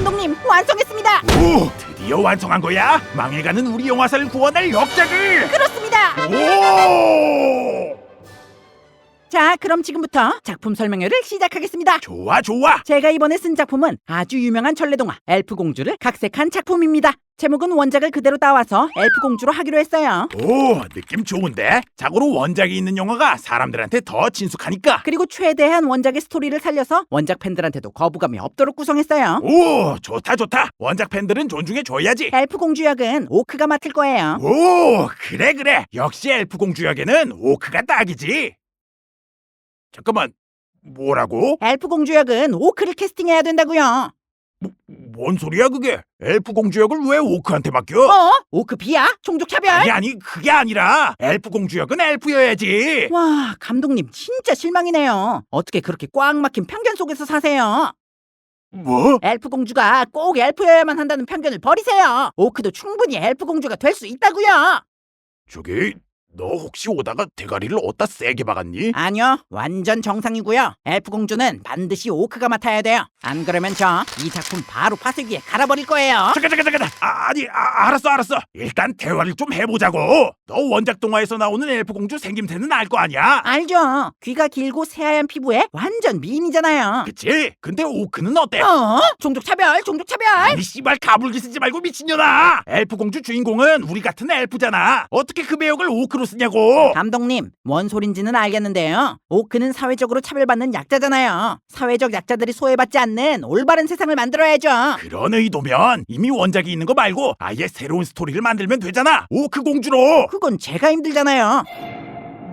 감독님, 완성했습니다. 오, 드디어 완성한 거야? 망해가는 우리 영화사를 구원할 역작을. 그렇습니다. 오, 자, 그럼 지금부터 작품 설명회를 시작하겠습니다. 좋아 좋아. 제가 이번에 쓴 작품은 아주 유명한 전래동화 엘프공주를 각색한 작품입니다. 제목은 원작을 그대로 따와서 엘프공주로 하기로 했어요. 오, 느낌 좋은데? 자고로 원작이 있는 영화가 사람들한테 더 친숙하니까. 그리고 최대한 원작의 스토리를 살려서 원작 팬들한테도 거부감이 없도록 구성했어요. 오, 좋다 좋다. 원작 팬들은 존중해줘야지. 엘프공주 역은 오크가 맡을 거예요. 오, 그래 그래. 역시 엘프 공주 역에는 오크가 딱이지. 잠깐만, 뭐라고? 엘프공주 역은 오크를 캐스팅해야 된다고요. 뭔 소리야 그게? 엘프 공주 역을 왜 오크한테 맡겨? 오크 비야? 종족 차별? 아니 그게 아니라 엘프 공주 역은 엘프여야지. 와, 감독님 진짜 실망이네요. 어떻게 그렇게 꽉 막힌 편견 속에서 사세요? 뭐? 엘프 공주가 꼭 엘프여야만 한다는 편견을 버리세요. 오크도 충분히 엘프 공주가 될 수 있다고요. 저기, 너 혹시 오다가 대가리를 어디다 세게 박았니? 아니요, 완전 정상이고요. 엘프 공주는 반드시 오크가 맡아야 돼요. 안 그러면 저 이 작품 바로 파쇄기에 갈아버릴 거예요. 잠깐. 알았어. 일단 대화를 좀 해보자고. 너 원작 동화에서 나오는 엘프 공주 생김새는 알 거 아니야? 알죠? 귀가 길고 새하얀 피부에 완전 미인이잖아요. 그치? 근데 오크는 어때? 종족 차별, 종족 차별. 아니 씨발 가불기 쓰지 말고 미친년아. 엘프 공주 주인공은 우리 같은 엘프잖아. 어떻게 그 배역을 오크로 쓰냐고. 감독님, 뭔 소린지는 알겠는데요. 오크는 사회적으로 차별받는 약자잖아요. 사회적 약자들이 소외받지 않는 올바른 세상을 만들어야죠. 그런 의도면 이미 원작이 있는 거 말고 아예 새로운 스토리를 만들면 되잖아. 오크 공주로. 그건 제가 힘들잖아요.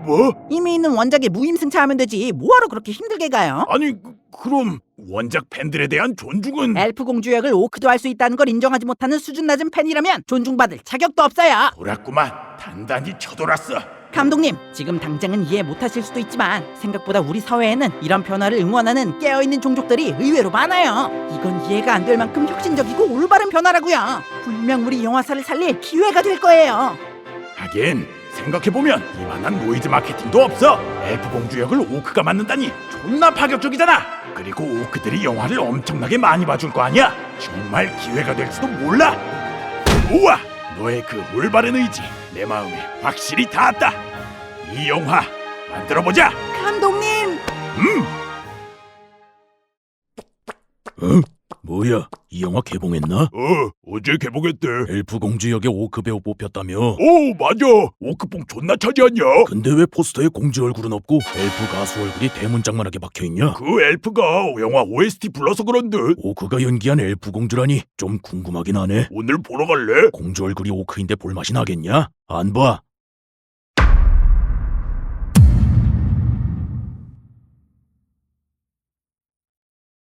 뭐? 이미 있는 원작에 무임승차하면 되지 뭐하러 그렇게 힘들게 가요? 아니 그럼 원작 팬들에 대한 존중은? 엘프 공주 역을 오크도 할 수 있다는 걸 인정하지 못하는 수준 낮은 팬이라면 존중받을 자격도 없어요. 돌았구만. 단단히 쳐돌았어. 감독님, 지금 당장은 이해 못하실 수도 있지만 생각보다 우리 사회에는 이런 변화를 응원하는 깨어있는 종족들이 의외로 많아요. 이건 이해가 안 될 만큼 혁신적이고 올바른 변화라고요. 분명 우리 영화사를 살릴 기회가 될 거예요. 하긴 생각해보면 이만한 노이즈 마케팅도 없어. 엘프 공주 역을 오크가 맡는다니 존나 파격적이잖아. 그리고 오크들이 영화를 엄청나게 많이 봐줄 거 아니야. 정말 기회가 될지도 몰라. 우와, 너의 그 올바른 의지 내 마음에 확실히 닿았다. 이 영화 만들어보자. 감독님! 뭐야, 이 영화 개봉했나? 어제 개봉했대. 엘프 공주 역의 오크 배우 뽑혔다며? 오, 맞아. 오크뽕 존나 차지 않냐? 근데 왜 포스터에 공주 얼굴은 없고 엘프 가수 얼굴이 대문짝만하게 박혀있냐? 그 엘프가 영화 OST 불러서 그런 듯. 오크가 연기한 엘프 공주라니 좀 궁금하긴 하네. 오늘 보러 갈래? 공주 얼굴이 오크인데 볼맛이 나겠냐? 안 봐.